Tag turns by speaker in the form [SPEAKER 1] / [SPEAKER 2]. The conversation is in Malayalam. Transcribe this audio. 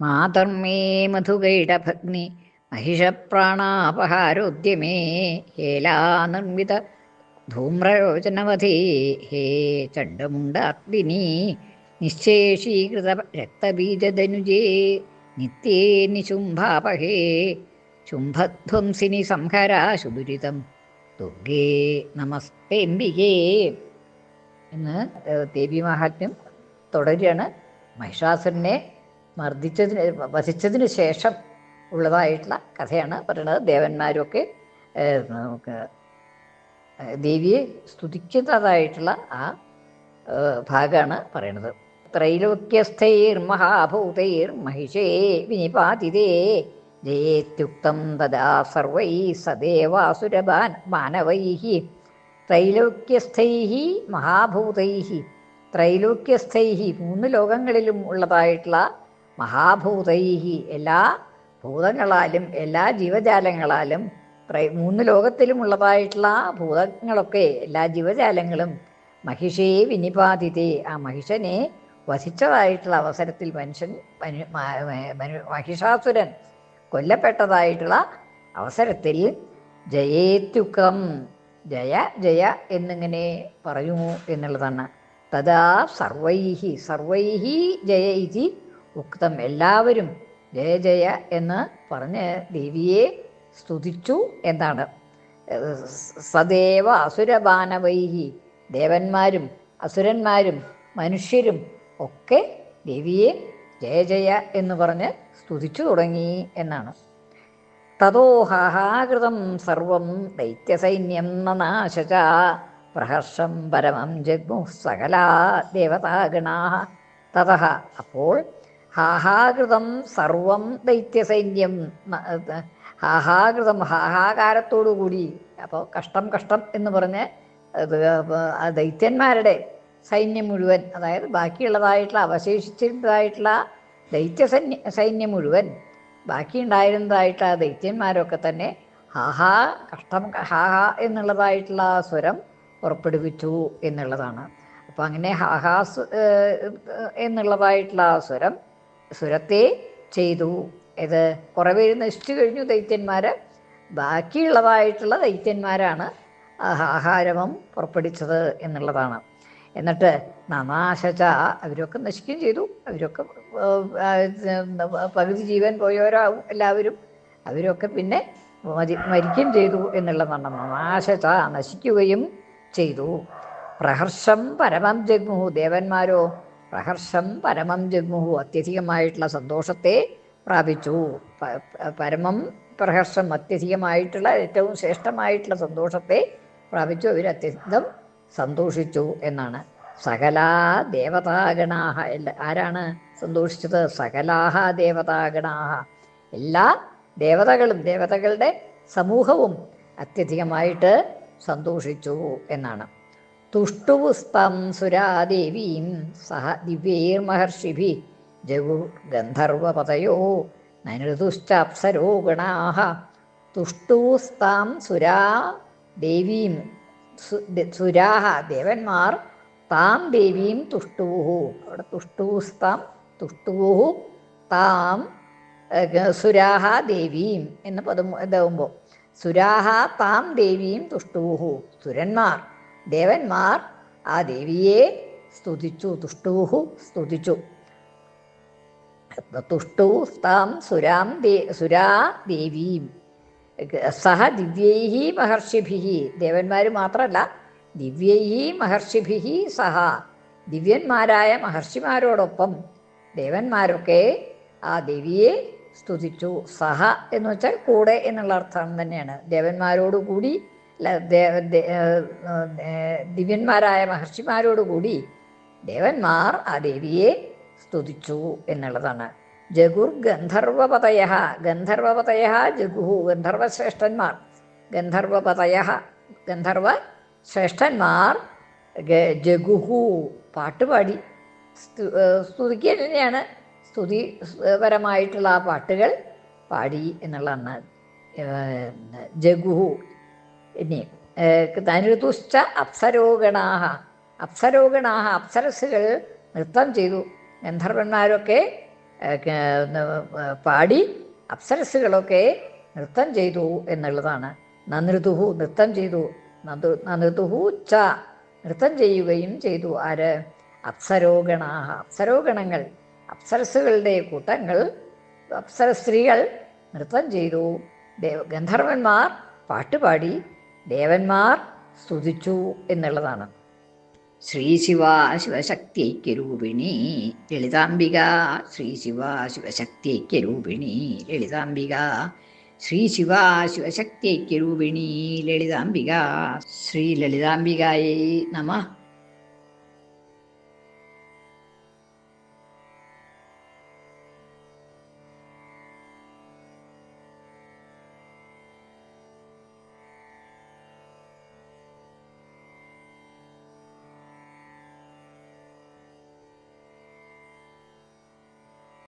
[SPEAKER 1] മാതർമേ മധുകൈടഭഗ്നി महिषप्राणापहारोद्यमे हेलानिर्मित धूम्रयोजनवधे हे चण्डमुण्डाग्निनी निश्शेषीकृत रक्तबीजधनुजे नित्ये निशुम्भापहे ശുംഭധ്വംസിനി സംഹരാ സുദുരിതം ദുർഗേ നമസ്തേംബികേ എന്ന് ദേവീമാഹാത്മ്യം തുടരുകയാണ്. മഹിഷാസുരനെ വധിച്ചതിന് ശേഷം ഉള്ളതായിട്ടുള്ള കഥയാണ് പറയുന്നത്. ദേവന്മാരൊക്കെ ദേവിയെ സ്തുതിക്കുന്നതായിട്ടുള്ള ആ ഭാഗമാണ് പറയുന്നത്. ത്രൈലോക്യസ്ഥൈർ മഹാഭൂതൈർ മഹിഷേ വിനിപാതിതേ ജയേത്യുക്തം തദാ സർവൈ സദേവാസുരമാനവൈ ത്രൈലോക്യസ്ഥൈ മഹാഭൂതൈ ത്രൈലോക്യസ്ഥൈ മൂന്ന് ലോകങ്ങളിലും ഉള്ളതായിട്ടുള്ള മഹാഭൂതൈ എല്ലാ ഭൂതങ്ങളാലും എല്ലാ ജീവജാലങ്ങളാലും മൂന്ന് ലോകത്തിലും ഉള്ളതായിട്ടുള്ള ഭൂതങ്ങളൊക്കെ എല്ലാ ജീവജാലങ്ങളും മഹിഷേ വിനിപാതിതേ ആ മഹിഷനെ വധിച്ചതായിട്ടുള്ള അവസരത്തിൽ മഹിഷാസുരൻ കൊല്ലപ്പെട്ടതായിട്ടുള്ള അവസരത്തിൽ ജയേത്യുക്തം ജയ ജയ എന്നിങ്ങനെ പറയുമോ എന്നുള്ളതാണ്. തഥാ സർവൈഹി ജയ ഇതി ഉക്തം എല്ലാവരും ജയ ജയ എന്ന് പറഞ്ഞ് ദേവിയെ സ്തുതിച്ചു എന്നാണ്. സദേവ അസുരബാനവൈഹി ദേവന്മാരും അസുരന്മാരും മനുഷ്യരും ഒക്കെ ദേവിയെ ജയ ജയ എന്ന് പറഞ്ഞ് സ്തുതിച്ചു തുടങ്ങി എന്നാണ്. തതോ ഹാഹാകൃതം സർവം ദൈത്യസൈന്യം നനാശച പ്രഹർഷം പരമം ജഗ്മു സകലാ ദേവതാഗണാ. തതഃ അപ്പോൾ ഹാഹാകൃതം സർവം ദൈത്യസൈന്യം ഹാഹാകൃതം ഹാഹാകാരത്തോടുകൂടി അപ്പോൾ കഷ്ടം കഷ്ടം എന്ന് പറഞ്ഞ് ദൈത്യന്മാരുടെ സൈന്യം മുഴുവൻ അതായത് ബാക്കിയുള്ളതായിട്ടുള്ള അവശേഷിച്ചിരുന്നതായിട്ടുള്ള സൈന്യം മുഴുവൻ ബാക്കിയുണ്ടായിരുന്നതായിട്ടുള്ള ദൈത്യന്മാരൊക്കെ തന്നെ ഹാഹാ കഷ്ടം ഹാഹാ എന്നുള്ളതായിട്ടുള്ള സ്വരം പുറപ്പെടുവിച്ചു എന്നുള്ളതാണ്. അപ്പം അങ്ങനെ ഹാഹാസ് എന്നുള്ളതായിട്ടുള്ള സ്വരത്തെ ചെയ്തു. ഇത് കുറേ പേര് നശിച്ചു കഴിഞ്ഞു ദൈത്യന്മാർ. ബാക്കിയുള്ളതായിട്ടുള്ള ദൈത്യന്മാരാണ് ആഹാരമം പുറപ്പെടുവിച്ചത് എന്നുള്ളതാണ്. എന്നിട്ട് നനാശച അവരൊക്കെ നശിക്കുകയും ചെയ്തു. അവരൊക്കെ പകുതി ജീവൻ പോയവരാവും എല്ലാവരും. അവരൊക്കെ പിന്നെ മരിക്കുകയും ചെയ്തു എന്നുള്ളതാണ്. നനാശച നശിക്കുകയും ചെയ്തു. പ്രഹർഷം പരമം ജഗ്മുഹു ദേവന്മാരോ പ്രഹർഷം പരമം ജഗ്മുഹു അത്യധികമായിട്ടുള്ള സന്തോഷത്തെ പ്രാപിച്ചു. പരമം പ്രഹർഷം അത്യധികമായിട്ടുള്ള ഏറ്റവും ശ്രേഷ്ഠമായിട്ടുള്ള സന്തോഷത്തെ പ്രാപിച്ചു. അവർ അത്യന്തം സന്തോഷിച്ചു എന്നാണ്. സകലാ ദേവതാഗണാഹ ആരാണ് സന്തോഷിച്ചത്? സകലാഹ ദേവതാഗണാഹ എല്ലാ ദേവതകളും ദേവതകളുടെ സമൂഹവും അത്യധികമായിട്ട് സന്തോഷിച്ചു എന്നാണ്. തുഷ്ടുവുസ്തം സുരാദേവീം സഹ ദിവ്യൈർമഹർഷിഭി ജഗുർഗന്ധർവപതയോ നനൃതുശ്ചാപ്സരോ ഗണാഃ. തുഷ്ടുവുസ്താം സുരാ ദേവീം സുരാഹ ദേവന്മാർ താം ദേവീം തുഷ്ടുവുഹു അവിടെ തുഷ്ടുവുസ്താം തുഷ്ടുവുഹു താം സുരാഹ ദേവീം എന്ന പദം ഇതാവുമ്പോൾ സുരാഹ താം ദേവീം തുഷ്ടുവുഹു സുരന്മാർ ദേവന്മാർ ആ ദേവിയെ സ്തുതിച്ചു. തുഷ്ടുവുഹു സ്തുതിച്ചു. തുഷ്ടുസ്താം സുരാ ദേവീം സഹ ദിവ്യൈഹി മഹർഷിഭിഹി ദേവന്മാർ മാത്രമല്ല ദിവ്യൈഹി മഹർഷിഭിഹി സഹ ദിവ്യന്മാരായ മഹർഷിമാരോടൊപ്പം ദേവന്മാരൊക്കെ ആ ദേവിയെ സ്തുതിച്ചു. സഹ എന്ന് വെച്ചാൽ കൂടെ എന്നുള്ള അർത്ഥം തന്നെയാണ്. ദേവന്മാരോടുകൂടി ദിവ്യന്മാരായ മഹർഷിമാരോടുകൂടി ദേവന്മാർ ആ ദേവിയെ സ്തുതിച്ചു എന്നുള്ളതാണ്. ജഗുർ ഗന്ധർവപതയ ഗന്ധർവപതയ ജഗുഹു ഗന്ധർവശ്രേഷ്ഠന്മാർ ഗന്ധർവശ്രേഷ്ഠന്മാർ ജഗുഹു പാട്ടുപാടി സ്തുതിക്കുക തന്നെയാണ്. സ്തുതിപരമായിട്ടുള്ള ആ പാട്ടുകൾ പാടി എന്നുള്ളതാണ്. ജഗുഹു ഇനി തനുതുശ്ച അപ്സരോഗണാഹ അപ്സരസ്സുകൾ നൃത്തം ചെയ്തു. ഗന്ധർവന്മാരൊക്കെ പാടി അപ്സരസ്സുകളൊക്കെ നൃത്തം ചെയ്തു എന്നുള്ളതാണ്. നനൃതുഹു നൃത്തം ചെയ്തു, നനൃതുഹു ച നൃത്തം ചെയ്യുകയും ചെയ്തു. ആര്? അപ്സരോഗണാഹ അപ്സരോഗണങ്ങൾ, അപ്സരസ്സുകളുടെ കൂട്ടങ്ങൾ, അപ്സര സ്ത്രീകൾ നൃത്തം ചെയ്തു. ഗന്ധർവന്മാർ പാട്ടുപാടി, ദേവന്മാർ സ്തുതിച്ചു എന്നുള്ളതാണ്. ശ്രീ ശിവ ശിവശക്തിഐക്യരൂപിണി ലളിതാംബിക, ശ്രീ ശിവ ശിവശക്തിഐക്യരൂപിണി ലളിതാംബിക, ശ്രീ ശിവ ശിവശക്തിഐക്യരൂപിണി ലളിതാംബിക. ശ്രീ ലളിതാംബികായൈ നമഃ.